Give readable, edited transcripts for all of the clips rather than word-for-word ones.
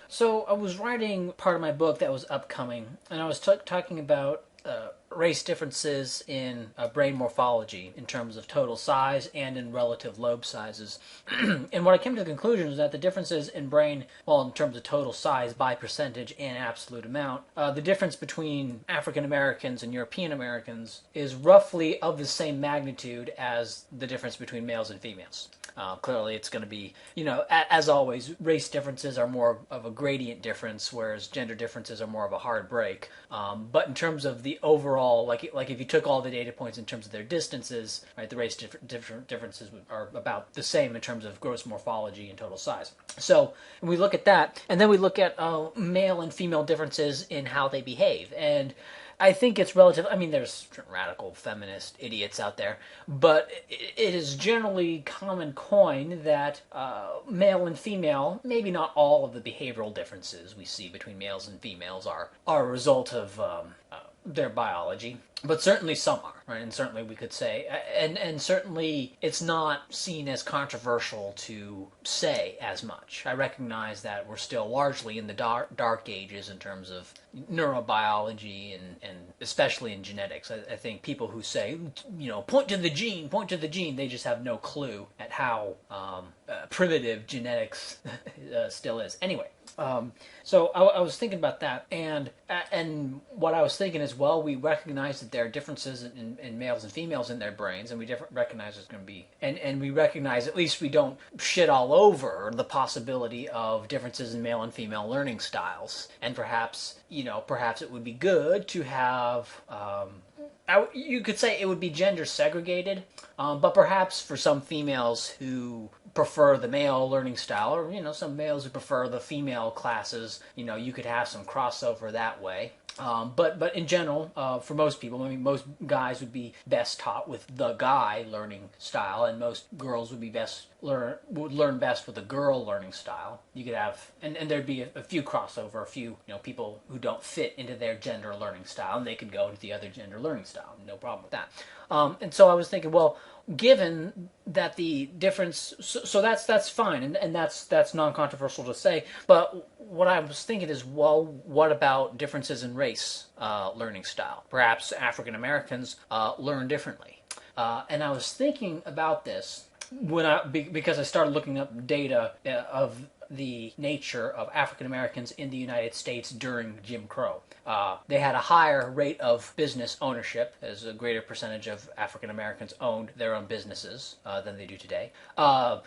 So I was writing part of my book that was upcoming, and I was talking about race differences in brain morphology in terms of total size and in relative lobe sizes. And what I came to the conclusion is that the differences in brain, well, in terms of total size by percentage and absolute amount, the difference between African Americans and European Americans is roughly of the same magnitude as the difference between males and females. Clearly, it's going to be, as always, race differences are more of a gradient difference, whereas gender differences are more of a hard break. But in terms of the overall, like if you took all the data points in terms of their distances, right, the race differences are about the same in terms of gross morphology and total size. So we look at that, and then we look at male and female differences in how they behave. And I think it's relative. I mean, there's radical feminist idiots out there, but it is generally common coin that male and female, maybe not all of the behavioral differences we see between males and females are a result of their biology, but certainly some are, right? And certainly we could say, and certainly it's not seen as controversial to say as much. I recognize that we're still largely in the dark ages in terms of neurobiology and especially in genetics. I think people who say, point to the gene, they just have no clue at how primitive genetics still is. Anyway, so I was thinking about that, and what I was thinking is, well, we recognize that there are differences in males and females in their brains, and we recognize there's going to be, and we recognize, at least we don't shit all over the possibility of differences in male and female learning styles, and perhaps it would be good to have. You could say it would be gender segregated, but perhaps for some females who prefer the male learning style, or some males who prefer the female classes, you could have some crossover that way. But in general, for most people, I mean, most guys would be best taught with the guy learning style, and most girls would learn best with the girl learning style. You could have, and there'd be a few crossover, a few people who don't fit into their gender learning style, and they could go to the other gender learning style. No problem with that. And so I was thinking, well, given that the difference, so that's fine, and that's non-controversial to say. But what I was thinking is, well, what about differences in race learning style? Perhaps African Americans learn differently. And I was thinking about this because I started looking up data of the nature of African Americans in the United States during Jim Crow. They had a higher rate of business ownership, as a greater percentage of African Americans owned their own businesses than they do today.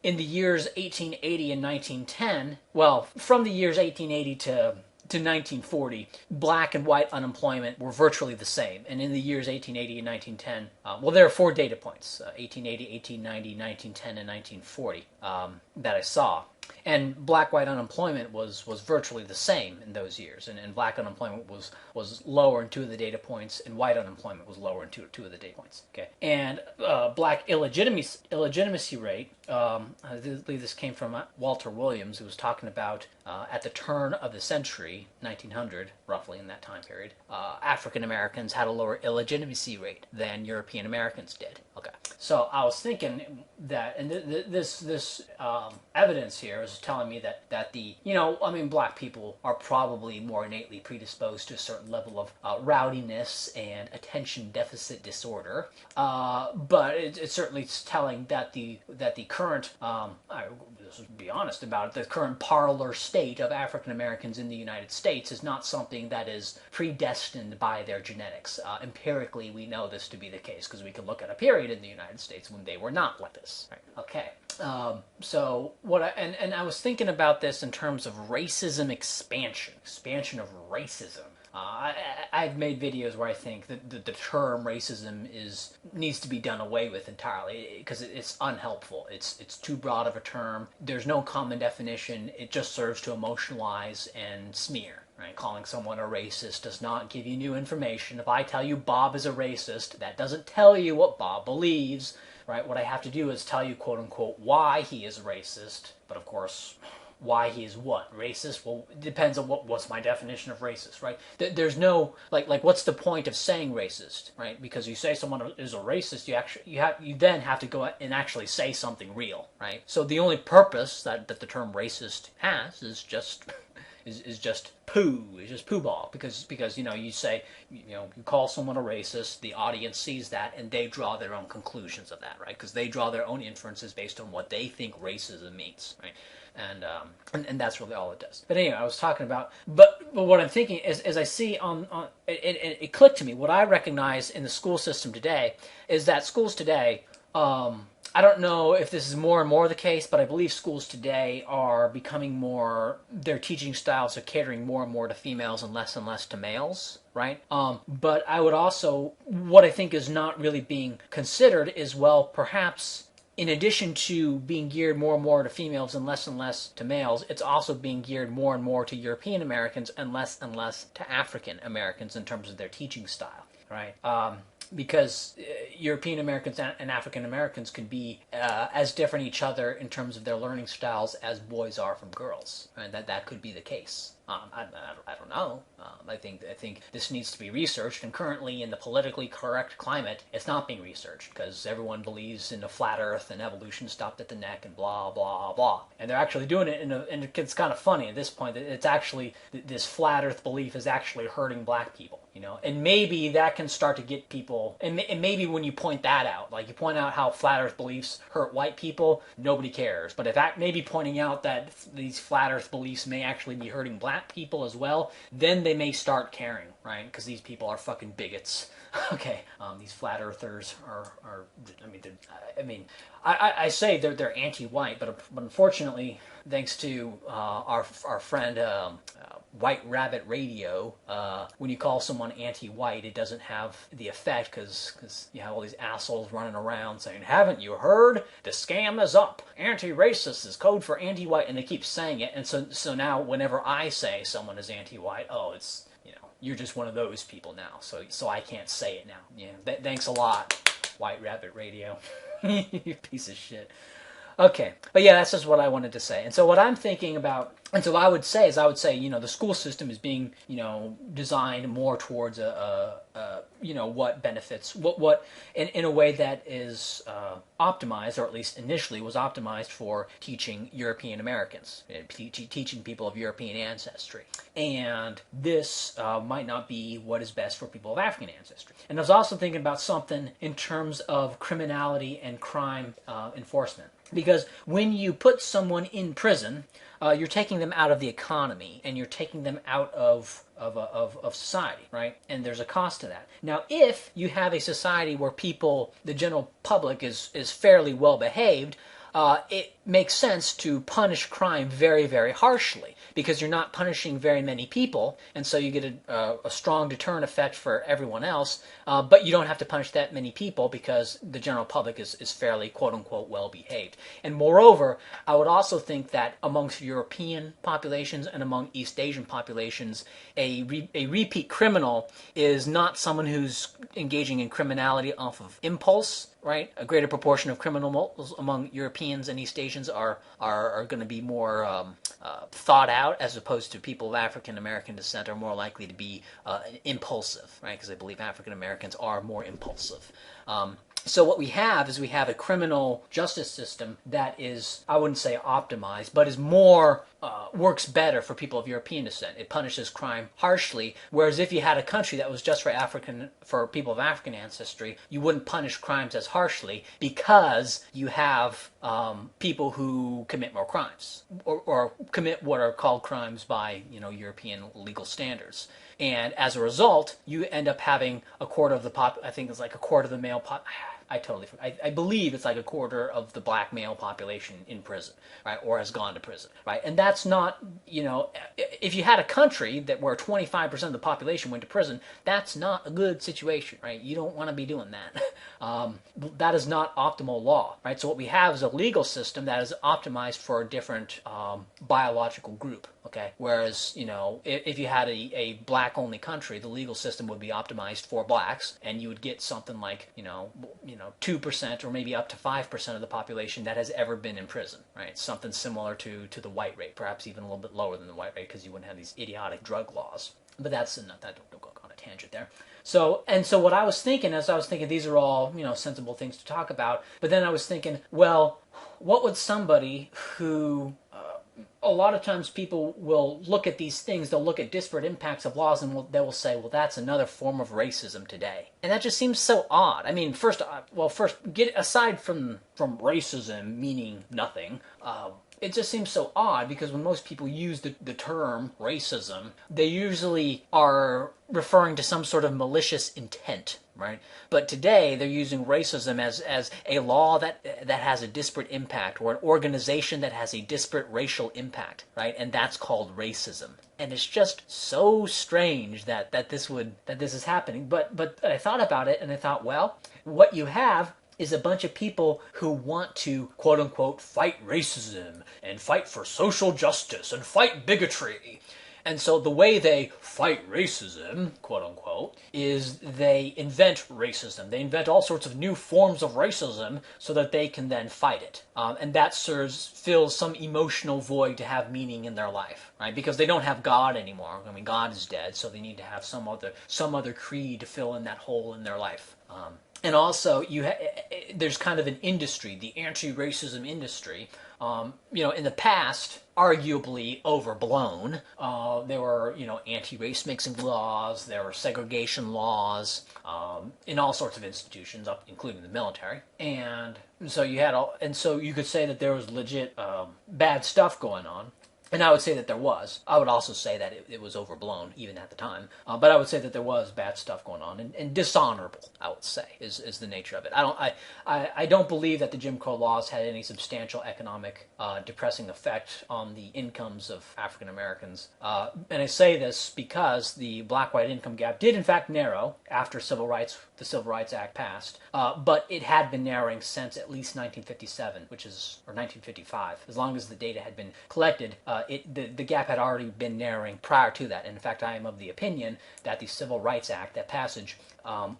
In the years 1880 and 1910, well, from the years 1880 to 1940, black and white unemployment were virtually the same. And in the years 1880 and 1910, well, there are 4 data points, 1880, 1890, 1910, and 1940, that I saw. And black-white unemployment was virtually the same in those years, and black unemployment was lower in 2 of the data points, and white unemployment was lower in two of the data points. Okay, and black illegitimacy rate. I believe this came from Walter Williams, who was talking about at the turn of the century, 1900, roughly in that time period, African Americans had a lower illegitimacy rate than European Americans did. Okay, so I was thinking that, and this evidence here is telling me that the black people are probably more innately predisposed to a certain level of rowdiness and attention deficit disorder, but it's certainly telling that the current, let's be honest about it, the current parlor state of African Americans in the United States is not something that is predestined by their genetics. Empirically, we know this to be the case because we can look at a period in the United States when they were not like this. Right? Okay. So what I was thinking about this in terms of racism expansion of racism. I've made videos where I think that the term racism needs to be done away with entirely because it's unhelpful. It's too broad of a term. There's no common definition. It just serves to emotionalize and smear. Right? Calling someone a racist does not give you new information. If I tell you Bob is a racist, that doesn't tell you what Bob believes. Right? What I have to do is tell you, quote unquote, why he is racist. But of course, why he is what? Racist? Well, it depends on what's my definition of racist, right? There's no, like what's the point of saying racist, right? Because you say someone is a racist, you then have to go and actually say something real, right? So the only purpose that the term racist has is just is just poo. It's just poo ball because you say you call someone a racist, the audience sees that and they draw their own conclusions of that, right? Because they draw their own inferences based on what they think racism means, right? And that's really all it does. But anyway, I was talking about, but what I'm thinking is, as I see on it clicked to me. What I recognize in the school system today is that schools today, I don't know if this is more and more the case, but I believe schools today are becoming more, their teaching styles are catering more and more to females and less to males, right? But I would also, what I think is not really being considered is, well, perhaps in addition to being geared more and more to females and less to males, it's also being geared more and more to European Americans and less to African Americans in terms of their teaching style, right? Because European Americans and African Americans can be as different each other in terms of their learning styles as boys are from girls, and that could be the case. I don't know. I think this needs to be researched, and currently in the politically correct climate, it's not being researched because everyone believes in a flat Earth and evolution stopped at the neck and blah blah blah. And they're actually doing it, and it's kind of funny at this point that it's actually this flat Earth belief is actually hurting black people. And maybe that can start to get people, and maybe when you point that out, like you point out how flat Earth beliefs hurt white people, nobody cares. But if that maybe pointing out that these flat Earth beliefs may actually be hurting black people as well, then they may start caring, right? Because these people are fucking bigots. Okay, these flat earthers are I say they're anti-white, but unfortunately, thanks to our friend White Rabbit Radio, when you call someone anti-white, it doesn't have the effect because you have all these assholes running around saying, "Haven't you heard? The scam is up. Anti-racist is code for anti-white," and they keep saying it. And so now, whenever I say someone is anti-white, it's you're just one of those people now. So I can't say it now. Yeah, thanks a lot, White Rabbit Radio. You piece of shit. Okay, but yeah, that's just what I wanted to say. And so what I'm thinking about, and so I would say, the school system is being, designed more towards what benefits, what in a way that is optimized, or at least initially was optimized for teaching European Americans, teaching people of European ancestry. And this might not be what is best for people of African ancestry. And I was also thinking about something in terms of criminality and crime enforcement. Because when you put someone in prison, you're taking them out of the economy and you're taking them out of society, right? And there's a cost to that. Now, if you have a society where the general public is fairly well behaved, it makes sense to punish crime very, very harshly because you're not punishing very many people, and so you get a strong deterrent effect for everyone else, but you don't have to punish that many people because the general public is fairly, quote-unquote, well-behaved. And moreover, I would also think that amongst European populations and among East Asian populations, a repeat criminal is not someone who's engaging in criminality off of impulse, right? A greater proportion of criminals among Europeans and East Asians are going to be more thought out, as opposed to people of African American descent are more likely to be impulsive, right? Because I believe African Americans are more impulsive. So what we have is a criminal justice system that is, I wouldn't say optimized, but is more, works better for people of European descent. It punishes crime harshly, whereas if you had a country that was just for people of African ancestry, you wouldn't punish crimes as harshly because you have people who commit more crimes, or commit what are called crimes by, European legal standards. And as a result, you end up having a quarter of the I think it's like a quarter of the male I believe it's like a quarter of the black male population in prison, right, or has gone to prison, right? And that's not, if you had a country where 25% of the population went to prison, that's not a good situation, right? You don't want to be doing that. That is not optimal law, right? So what we have is a legal system that is optimized for a different biological group, okay? Whereas, if you had a black-only country, the legal system would be optimized for blacks, and you would get something like, 2% or maybe up to 5% of the population that has ever been in prison, right? Something similar to the white rate, perhaps even a little bit lower than the white rate because you wouldn't have these idiotic drug laws. But that's enough. Don't go on a tangent there. So what I was thinking these are all, sensible things to talk about. But then I was thinking, well, what would somebody who a lot of times people will look at these things, they'll look at disparate impacts of laws, and they will say, well, that's another form of racism today. And that just seems so odd. I mean, first, get aside from racism meaning nothing, it just seems so odd because when most people use the term racism, they usually are referring to some sort of malicious intent, right? But today they're using racism as a law that has a disparate impact, or an organization that has a disparate racial impact, right? And that's called racism. And it's just so strange that this is happening. But I thought about it and I thought, well, what you have is a bunch of people who want to, quote unquote, fight racism and fight for social justice and fight bigotry. And so the way they fight racism, quote unquote, is they invent racism. They invent all sorts of new forms of racism so that they can then fight it. And that fills some emotional void to have meaning in their life, right? Because they don't have God anymore. I mean, God is dead, so they need to have some other creed to fill in that hole in their life. And also, there's kind of an industry, the anti-racism industry. In the past, arguably overblown. There were, anti-race mixing laws, there were segregation laws, in all sorts of institutions, including the military. And so you could say that there was legit bad stuff going on. And I would say that there was. I would also say that it was overblown, even at the time. But I would say that there was bad stuff going on, and dishonorable, I would say, is the nature of it. I don't believe that the Jim Crow laws had any substantial economic depressing effect on the incomes of African Americans. And I say this because the black-white income gap did, in fact, narrow after the Civil Rights Act passed. But it had been narrowing since at least 1957, or 1955. As long as the data had been collected, the gap had already been narrowing prior to that. And in fact, I am of the opinion that the Civil Rights Act, that passage,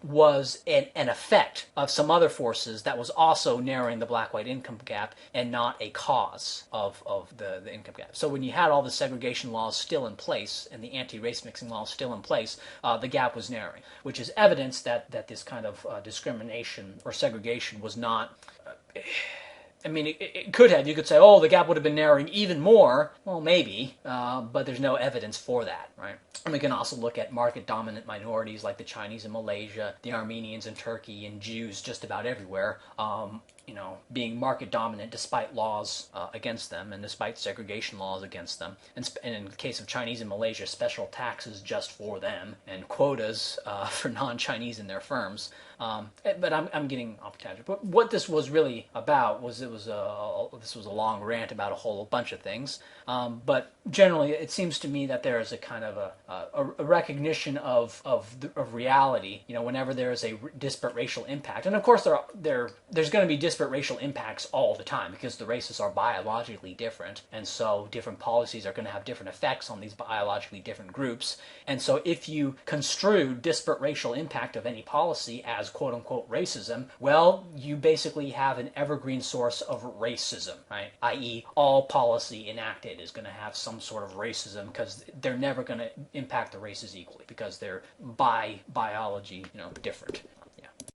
was an effect of some other forces that was also narrowing the black-white income gap and not a cause of the income gap. So when you had all the segregation laws still in place and the anti-race mixing laws still in place, the gap was narrowing, which is evidence that this kind of discrimination or segregation was not... I mean, it could have. You could say, oh, the gap would have been narrowing even more. Well, maybe, but there's no evidence for that, right? And we can also look at market-dominant minorities like the Chinese in Malaysia, the Armenians in Turkey, and Jews just about everywhere, being market-dominant despite laws against them and despite segregation laws against them. And in the case of Chinese in Malaysia, special taxes just for them and quotas for non-Chinese in their firms. But I'm getting off tangent. But what this was really about was this was a long rant about a whole bunch of things. But generally, it seems to me that there is a kind of a recognition of reality. Whenever there is a disparate racial impact, and of course there's going to be disparate racial impacts all the time because the races are biologically different, and so different policies are going to have different effects on these biologically different groups. And so if you construe disparate racial impact of any policy as quote-unquote racism, well, you basically have an evergreen source of racism, right? i.e., all policy enacted is going to have some sort of racism because they're never going to impact the races equally because they're by biology, different.